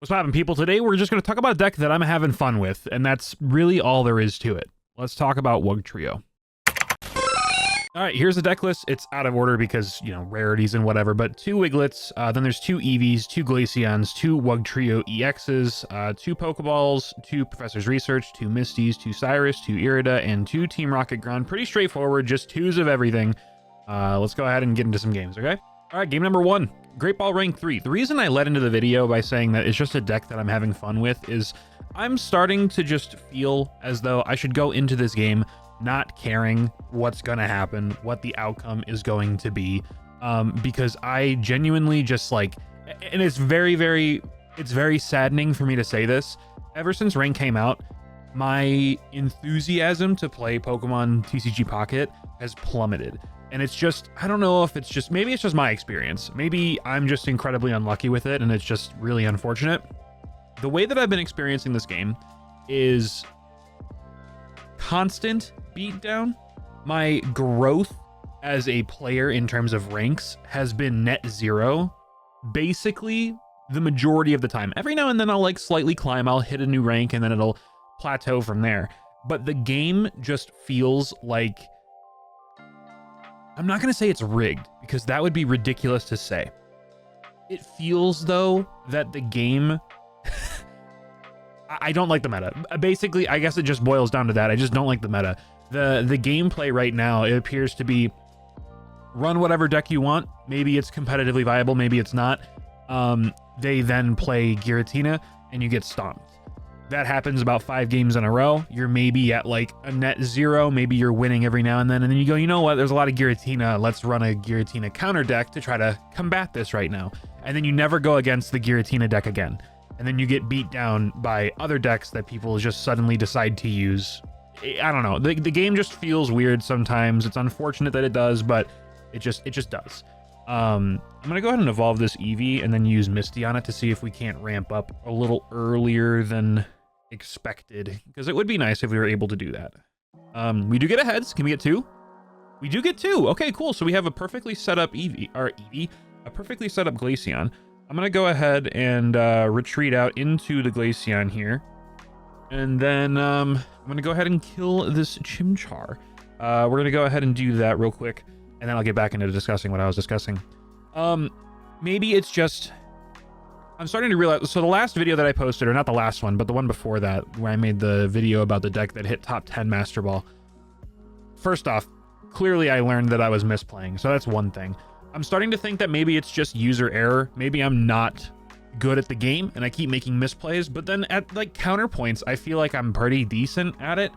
What's poppin', people? Today we're just going to talk about a deck that I'm having fun with, and that's really all there is to it. Let's talk about Wug Trio. All right, here's the deck list. It's out of order because, you know, rarities and whatever, but 2 Wiglets, then there's 2 Eevees, 2 Glaceons, 2 Wug Trio EXs, 2 Pokeballs, 2 Professor's Research, 2 Misties, 2 Cyrus, 2 Irida, and 2 Team Rocket Ground. Pretty straightforward, just 2s of everything. Let's go ahead and get into some games, okay? All right, game number 1. Great Ball Rank 3. The reason I led into the video by saying that it's just a deck that I'm having fun with is I'm starting to just feel as though I should go into this game not caring what's going to happen, what the outcome is going to be, because I genuinely just like, and it's very saddening for me to say this. Ever since Rank came out, my enthusiasm to play Pokemon TCG Pocket has plummeted. And it's just, I don't know if it's just, maybe it's just my experience. Maybe I'm just incredibly unlucky with it and it's just really unfortunate. The way that I've been experiencing this game is constant beatdown. My growth as a player in terms of ranks has been net 0, basically the majority of the time. Every now and then I'll like slightly climb, I'll hit a new rank and then it'll plateau from there. But the game just feels like, I'm not going to say it's rigged because that would be ridiculous to say. It feels though that the game, I don't like the meta. Basically, I guess it just boils down to that. I just don't like the meta. The gameplay right now, it appears to be run whatever deck you want. Maybe it's competitively viable, maybe it's not. They then play Giratina and you get stomped. That happens about 5 games in a row. You're maybe at like a net 0. Maybe you're winning every now and then you go, you know what? There's a lot of Giratina. Let's run a Giratina counter deck to try to combat this right now. And then you never go against the Giratina deck again. And then you get beat down by other decks that people just suddenly decide to use. I don't know. The game just feels weird sometimes. It's unfortunate that it does, but it just does. I'm going to go ahead and evolve this Eevee and then use Misty on it to see if we can't ramp up a little earlier than expected, because it would be nice if we were able to do that. We do get a heads. Can we get 2? We do get 2. Okay, cool. So we have a perfectly set up Eevee, a perfectly set up Glaceon. I'm going to go ahead and retreat out into the Glaceon here. And then I'm going to go ahead and kill this Chimchar. We're going to go ahead and do that real quick. And then I'll get back into discussing what I was discussing. Maybe it's just, I'm starting to realize, so the last video that I posted, or not the last one, but the one before that, where I made the video about the deck that hit top 10 Master Ball. First off, clearly I learned that I was misplaying, so that's one thing. I'm starting to think that maybe it's just user error. Maybe I'm not good at the game and I keep making misplays, but then at like counterpoints, I feel like I'm pretty decent at it.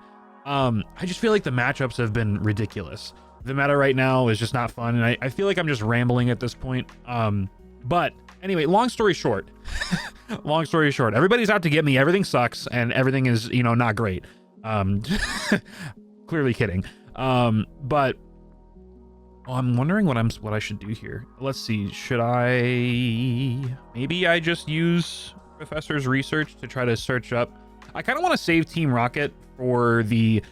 I just feel like the matchups have been ridiculous. The meta right now is just not fun, and I feel like I'm just rambling at this point. But anyway, long story short, everybody's out to get me. Everything sucks, and everything is, you know, not great. Clearly kidding. But I'm wondering what I should do here. Let's see. Should maybe I just use Professor's Research to try to search up. I kind of want to save Team Rocket for the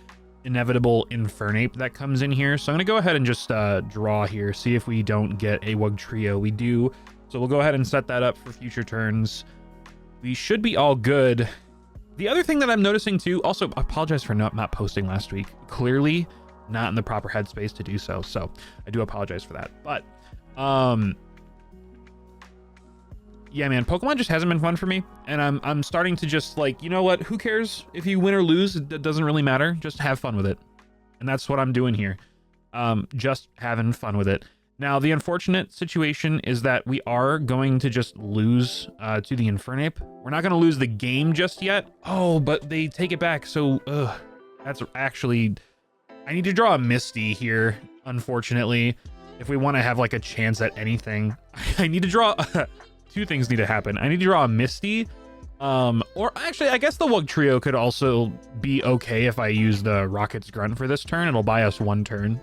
inevitable Infernape that comes in here. So I'm going to go ahead and just draw here, see if we don't get a Wug Trio. We do. So we'll go ahead and set that up for future turns. We should be all good. The other thing that I'm noticing too, also I apologize for not posting last week. Clearly not in the proper headspace to do so. So I do apologize for that. But yeah, man, Pokemon just hasn't been fun for me. And I'm starting to just like, you know what? Who cares if you win or lose? It doesn't really matter. Just have fun with it. And that's what I'm doing here. Just having fun with it. Now, the unfortunate situation is that we are going to just lose to the Infernape. We're not going to lose the game just yet. Oh, but they take it back. So that's actually, I need to draw a Misty here, unfortunately, if we want to have like a chance at anything. I need to draw, 2 things need to happen. I need to draw a Misty, or actually, I guess the Wug Trio could also be okay if I use the Rocket's Grunt for this turn. It'll buy us 1 turn.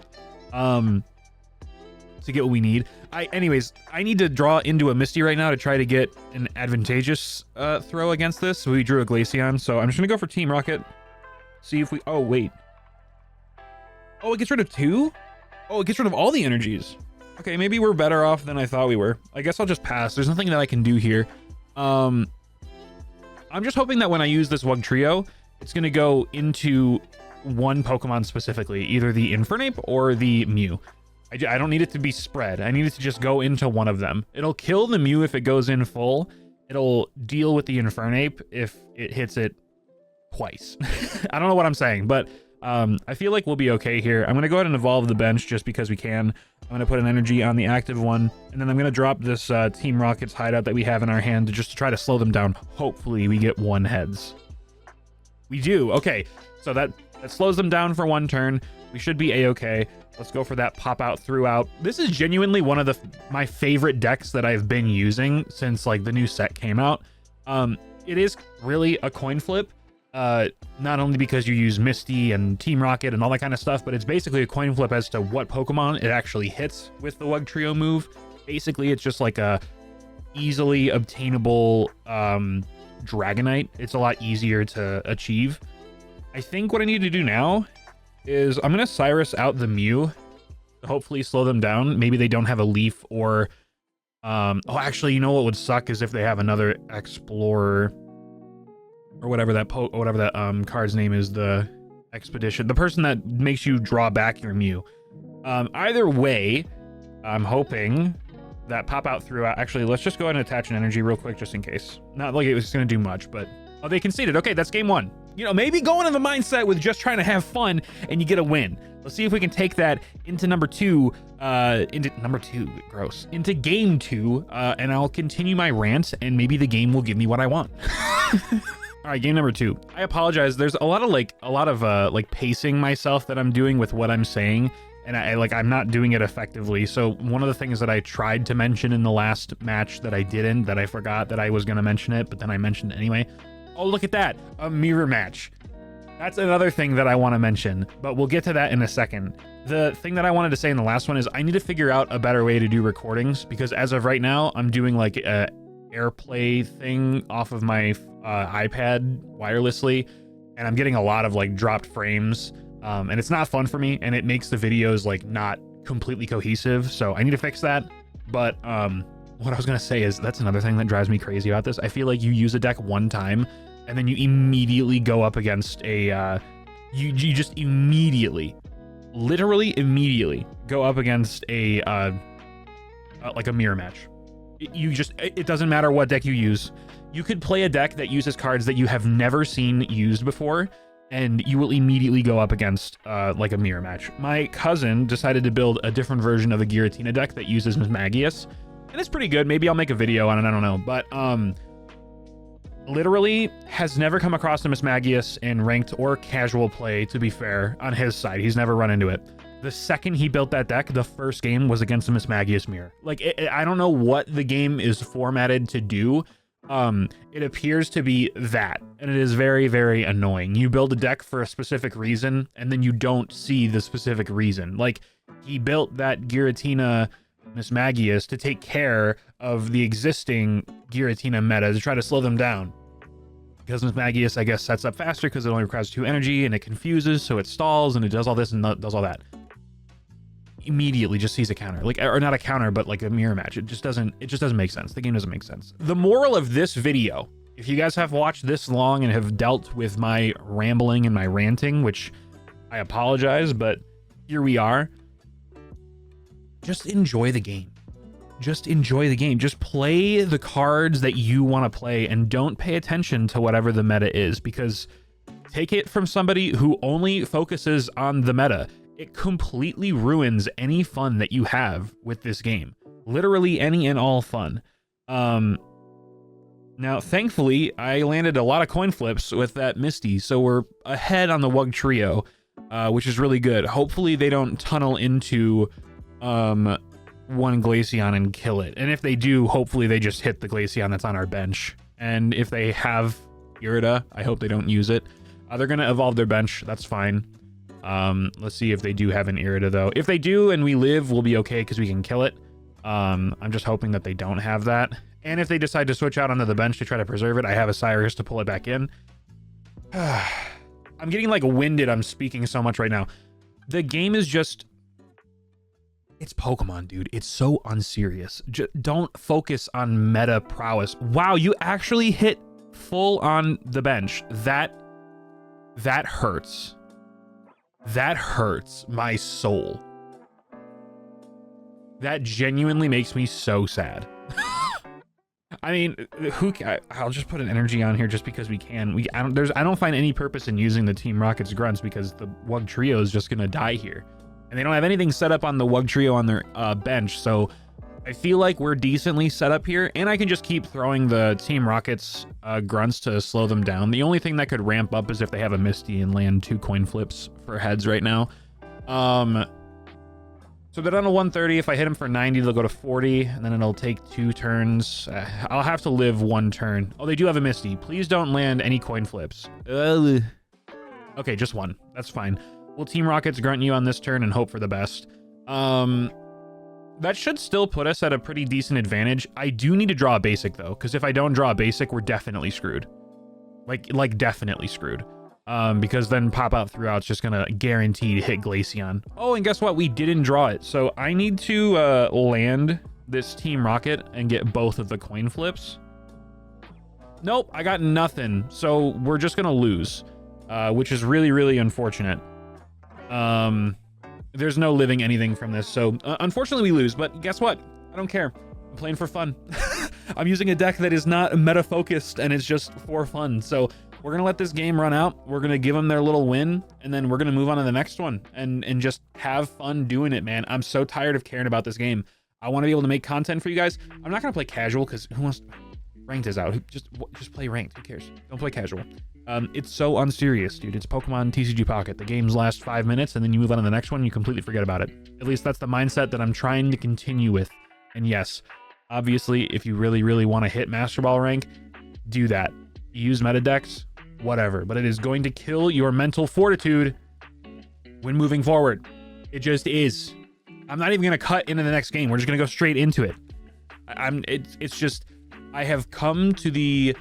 To get what we need. Anyways, I need to draw into a Misty right now to try to get an advantageous throw against this. So we drew a Glaceon, so I'm just gonna go for Team Rocket. See if we, oh wait. Oh, it gets rid of 2? Oh, it gets rid of all the energies. Okay, maybe we're better off than I thought we were. I guess I'll just pass. There's nothing that I can do here. I'm just hoping that when I use this Wug Trio, it's going to go into one Pokemon specifically, either the Infernape or the Mew. I don't need it to be spread. I need it to just go into one of them. It'll kill the Mew if it goes in full. It'll deal with the Infernape if it hits it twice. I don't know what I'm saying, but I feel like we'll be okay here. I'm going to go ahead and evolve the bench just because we can. I'm going to put an energy on the active one, and then I'm going to drop this Team Rocket's hideout that we have in our hand just to try to slow them down. Hopefully we get 1 heads. We do. Okay, so that slows them down for 1 turn. We should be a-okay. Let's go for that pop out throughout. This is genuinely one of my favorite decks that I've been using since like the new set came out. It is really a coin flip. Not only because you use Misty and Team Rocket and all that kind of stuff, but it's basically a coin flip as to what Pokemon it actually hits with the Wug Trio move. Basically, it's just like a easily obtainable Dragonite. It's a lot easier to achieve. I think what I need to do now is I'm going to Cyrus out the Mew to hopefully slow them down. Maybe they don't have a Leaf or... oh, actually, you know what would suck is if they have another Explorer... or whatever that card's name is, the Expedition, the person that makes you draw back your Mew. Either way, I'm hoping that pop out throughout. Actually, let's just go ahead and attach an energy real quick just in case. Not like it was going to do much, but oh, they conceded. Okay, that's game 1. You know, maybe go into the mindset with just trying to have fun and you get a win. Let's see if we can take that into number 2, into game 2, and I'll continue my rant and maybe the game will give me what I want. All right, game number 2. I apologize. There's a lot of pacing myself that I'm doing with what I'm saying, and I'm not doing it effectively. So one of the things that I tried to mention in the last match that I didn't, that I forgot that I was going to mention it, but then I mentioned it anyway. Oh, look at that. A mirror match. That's another thing that I want to mention, but we'll get to that in a second. The thing that I wanted to say in the last one is I need to figure out a better way to do recordings, because as of right now, I'm doing like a AirPlay thing off of my iPad wirelessly, and I'm getting a lot of like dropped frames, and it's not fun for me, and it makes the videos like not completely cohesive, so I need to fix that. But what I was gonna say is that's another thing that drives me crazy about this. I feel like you use a deck one time and then you immediately go up against a you just immediately, literally immediately go up against a like a mirror match. It doesn't matter what deck you use. You could play a deck that uses cards that you have never seen used before, and you will immediately go up against like a mirror match. My cousin decided to build a different version of a Giratina deck that uses Mismagius, and it's pretty good. Maybe I'll make a video on it, I don't know. But literally has never come across a Mismagius in ranked or casual play, to be fair, on his side. He's never run into it. The second he built that deck, the first game was against the Mismagius mirror. Like, I don't know what the game is formatted to do. It appears to be that, and it is very, very annoying. You build a deck for a specific reason, and then you don't see the specific reason. Like, he built that Giratina Mismagius to take care of the existing Giratina meta to try to slow them down. Because Mismagius, I guess, sets up faster because it only requires 2 energy, and it confuses, so it stalls, and it does all this and does all that. Immediately just sees a counter, like, or not a counter, but like a mirror match. It just doesn't make sense. The game doesn't make sense. The moral of this video, if you guys have watched this long and have dealt with my rambling and my ranting, which I apologize, but here we are, just enjoy the game. Just enjoy the game. Just play the cards that you want to play and don't pay attention to whatever the meta is, because take it from somebody who only focuses on the meta. It completely ruins any fun that you have with this game. Literally any and all fun. Now, thankfully, I landed a lot of coin flips with that Misty, so we're ahead on the Wug Trio, which is really good. Hopefully they don't tunnel into one Glaceon and kill it. And if they do, hopefully they just hit the Glaceon that's on our bench. And if they have Irida, I hope they don't use it. They're going to evolve their bench. That's fine. Let's see if they do have an Irida, though. If they do and we live, we'll be okay because we can kill it. I'm just hoping that they don't have that. And if they decide to switch out onto the bench to try to preserve it, I have a Cyrus to pull it back in. I'm getting like winded. I'm speaking so much right now. The game is just... It's Pokemon, dude. It's so unserious. Don't focus on meta prowess. Wow, you actually hit full on the bench. That hurts. That hurts my soul. That genuinely makes me so sad. I mean, I'll just put an energy on here just because we can. I don't find any purpose in using the Team Rocket's grunts because the Wug Trio is just gonna die here, and they don't have anything set up on the Wug Trio on their bench. So I feel like we're decently set up here, and I can just keep throwing the Team Rocket's grunts to slow them down. The only thing that could ramp up is if they have a Misty and land 2 coin flips for heads right now. So they're down to 130. If I hit them for 90, they'll go to 40, and then it'll take 2 turns. I'll have to live 1 turn. Oh, they do have a Misty. Please don't land any coin flips. Ugh. Okay, just 1. That's fine. We'll Team Rockets grunt you on this turn and hope for the best. That should still put us at a pretty decent advantage. I do need to draw a basic, though, because if I don't draw a basic, we're definitely screwed. Like definitely screwed. Because then pop out throughout's just gonna guaranteed hit Glaceon. Oh, and guess what? We didn't draw it. So I need to land this Team Rocket and get both of the coin flips. Nope, I got nothing. So we're just gonna lose, which is really, really unfortunate. There's no living anything from this. So unfortunately we lose, but guess what? I don't care. I'm playing for fun. I'm using a deck that is not meta focused and it's just for fun. So we're going to let this game run out. We're going to give them their little win, and then we're going to move on to the next one and just have fun doing it, man. I'm so tired of caring about this game. I want to be able to make content for you guys. I'm not going to play casual because who wants... Ranked is out. Just play ranked. Who cares? Don't play casual. It's so unserious, dude. It's Pokemon TCG Pocket. The games last 5 minutes, and then you move on to the next one, and you completely forget about it. At least that's the mindset that I'm trying to continue with. And yes, obviously, if you really, really want to hit Master Ball rank, do that. Use meta decks, whatever, but it is going to kill your mental fortitude when moving forward. It just is. I'm not even going to cut into the next game. We're just going to go straight into it. It's just, I've come to the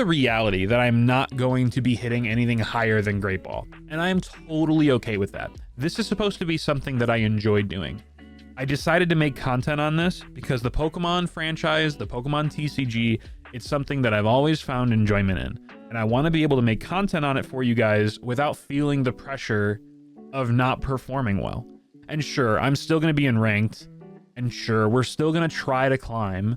reality that I'm not going to be hitting anything higher than Great Ball, and I am totally okay with that. This is supposed to be something that I enjoy doing. I decided to make content on this because the Pokemon franchise, the Pokemon TCG, it's something that I've always found enjoyment in, and I want to be able to make content on it for you guys without feeling the pressure of not performing well. And sure, I'm still going to be in ranked, and sure, we're still going to try to climb,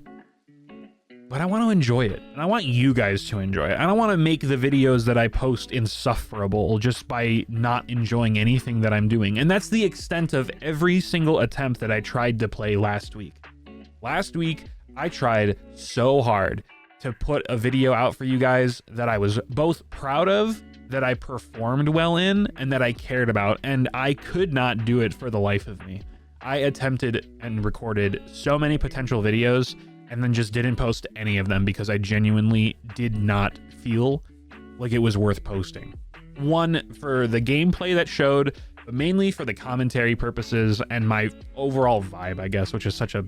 but I want to enjoy it, and I want you guys to enjoy it. I don't want to make the videos that I post insufferable just by not enjoying anything that I'm doing, and that's the extent of every single attempt that I tried to play last week. Last week, I tried so hard to put a video out for you guys that I was both proud of, that I performed well in, and that I cared about, and I could not do it for the life of me. I attempted and recorded so many potential videos and then just didn't post any of them because I genuinely did not feel like it was worth posting. One, for the gameplay that showed, but mainly for the commentary purposes and my overall vibe, I guess, which is such a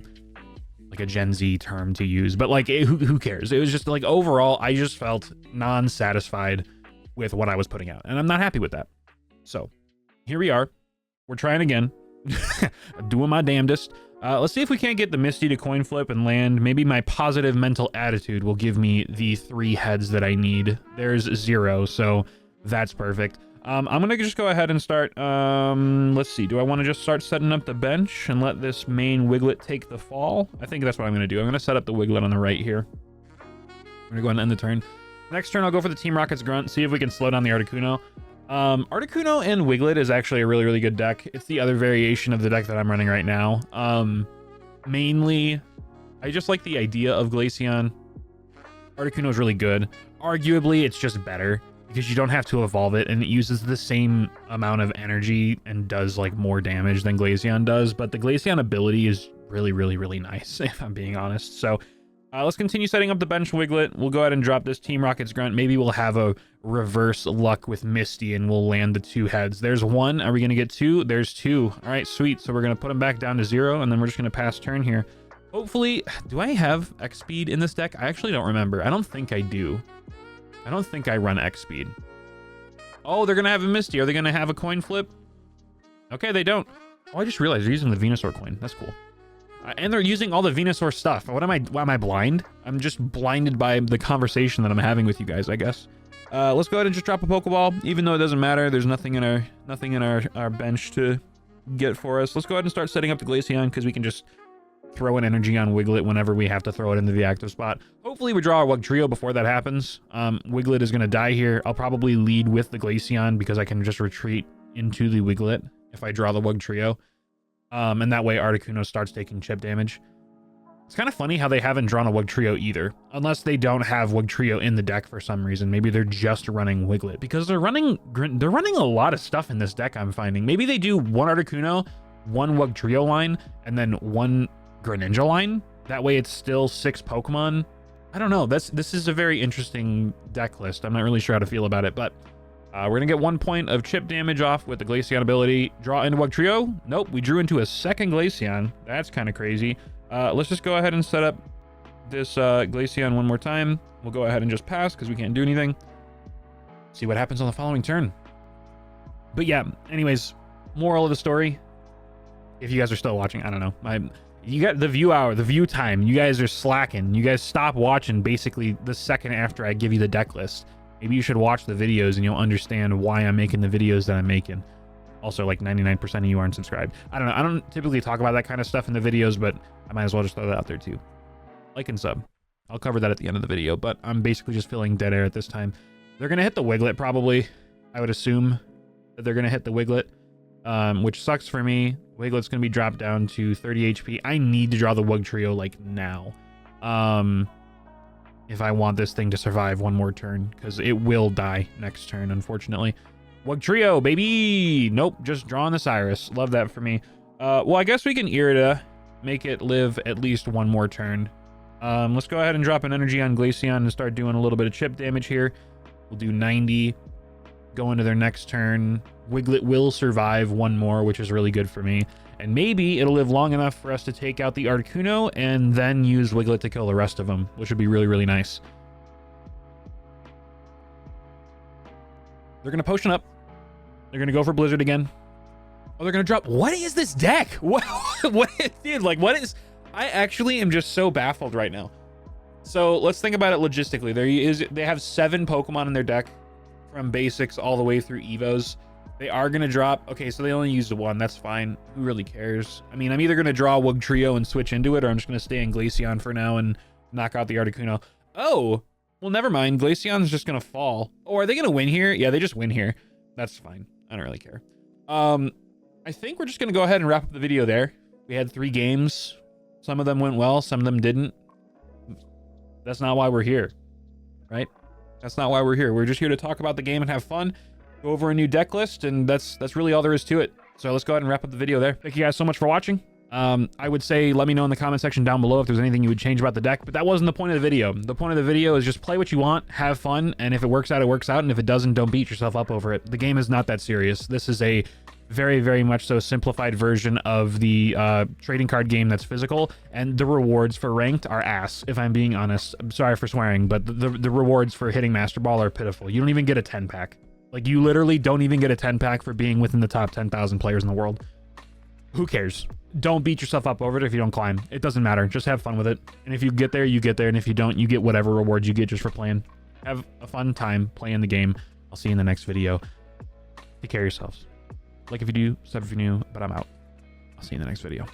Gen Z term to use, but like who cares? It was just like overall I just felt non-satisfied with what I was putting out, and I'm not happy with that. So here we are, we're trying again. Doing my damnedest. Let's see if we can't get the Misty to coin flip and land. Maybe my positive mental attitude will give me the 3 heads that I need. There's 0, so that's perfect. I'm gonna just go ahead and start, let's see, do I want to just start setting up the bench and let this main Wiglet take the fall? I think that's what I'm gonna do. I'm gonna set up the Wiglet on the right here. I'm gonna go ahead and end the turn. Next turn, I'll go for the Team Rocket's grunt, see if we can slow down the Articuno. Articuno and Wiglet is actually a really, really good deck. It's the other variation of the deck that I'm running right now. Mainly, I just like the idea of Glaceon. Articuno is really good. Arguably, it's just better because you don't have to evolve it, and it uses the same amount of energy and does like more damage than Glaceon does, but the Glaceon ability is really, really, really nice, if I'm being honest. So let's continue setting up the bench Wiglet. We'll go ahead and drop this Team Rocket's grunt. Maybe we'll have a reverse luck with Misty and we'll land the 2 heads. There's 1. Are we going to get 2? There's 2. All right, sweet. So we're going to put them back down to 0, and then we're just going to pass turn here. Hopefully, do I have X speed in this deck? I actually don't remember. I don't think I do. I don't think I run X speed. Oh, they're going to have a Misty. Are they going to have a coin flip? Okay, they don't. Oh, I just realized they're using the Venusaur coin. That's cool. And they're using all the Venusaur stuff. Why am I blind? I'm just blinded by the conversation that I'm having with you guys, I guess. Let's go ahead and just drop a Pokeball, even though it doesn't matter. There's nothing in our bench to get for us. Let's go ahead and start setting up the Glaceon, because we can just throw an energy on Wiglet whenever we have to throw it into the active spot. Hopefully we draw a Wugtrio before that happens. Wiglet is going to die here. I'll probably lead with the Glaceon because I can just retreat into the Wiglet if I draw the Wugtrio. And that way Articuno starts taking chip damage. It's kind of funny how they haven't drawn a Wugtrio either, unless they don't have Wugtrio in the deck for some reason. Maybe they're just running Wiglet, because they're running a lot of stuff in this deck, I'm finding. Maybe they do one Articuno, one Wugtrio line, and then one Greninja line. That way it's still 6 Pokemon. I don't know. This is a very interesting deck list. I'm not really sure how to feel about it, but we're going to get 1 point of chip damage off with the Glaceon ability. Draw into Wugtrio. Nope, we drew into a second Glaceon. That's kind of crazy. Let's just go ahead and set up this Glaceon one more time. We'll go ahead and just pass because we can't do anything. See what happens on the following turn. But yeah, anyways, moral of the story. If you guys are still watching, I don't know. You got the view time. You guys are slacking. You guys stop watching basically the second after I give you the deck list. Maybe you should watch the videos and you'll understand why I'm making the videos that I'm making. Also, like 99% of you aren't subscribed. I don't know. I don't typically talk about that kind of stuff in the videos, but I might as well just throw that out there too. Like and sub. I'll cover that at the end of the video, but I'm basically just feeling dead air at this time. They're going to hit the Wiglet probably. I would assume that they're going to hit the Wiglet, which sucks for me. Wiglet's going to be dropped down to 30 HP. I need to draw the Wugtrio like now. If I want this thing to survive one more turn, because it will die next turn, unfortunately. Wugtrio, baby! Nope, just drawing the Cyrus. Love that for me. Well, I guess we can Irida, make it live at least one more turn. Let's go ahead and drop an energy on Glaceon and start doing a little bit of chip damage here. We'll do 90. Go into their next turn. Wiglet will survive one more, which is really good for me. And maybe it'll live long enough for us to take out the Articuno and then use Wiglet to kill the rest of them, which would be really, really nice. They're going to potion up. They're going to go for Blizzard again. Oh, they're going to drop. What is this deck? What dude, like, what is... I actually am just so baffled right now. So let's think about it logistically. They have 7 Pokemon in their deck from basics all the way through Evos. They are going to drop... Okay, so they only used 1. That's fine. Who really cares? I mean, I'm either going to draw Wugtrio and switch into it, or I'm just going to stay in Glaceon for now and knock out the Articuno. Oh, well, never mind. Glaceon's just going to fall. Oh, are they going to win here? Yeah, they just win here. That's fine. I don't really care. I think we're just going to go ahead and wrap up the video there. We had 3 games. Some of them went well. Some of them didn't. That's not why we're here, right? That's not why we're here. We're just here to talk about the game and have fun. Go over a new deck list, and that's really all there is to it. So let's go ahead and wrap up the video there. Thank you guys so much for watching. I would say let me know in the comment section down below if there's anything you would change about the deck, but that wasn't the point of the video. The point of the video is just play what you want, have fun, and if it works out, it works out, and if it doesn't, don't beat yourself up over it. The game is not that serious. This is a very, very much so simplified version of the trading card game that's physical, and the rewards for ranked are ass, if I'm being honest. I'm sorry for swearing, but the rewards for hitting Master Ball are pitiful. You don't even get a 10-pack. Like, you literally don't even get a 10-pack for being within the top 10,000 players in the world. Who cares? Don't beat yourself up over it if you don't climb. It doesn't matter. Just have fun with it. And if you get there, you get there. And if you don't, you get whatever rewards you get just for playing. Have a fun time playing the game. I'll see you in the next video. Take care of yourselves. Like if you do, sub if you're new, but I'm out. I'll see you in the next video.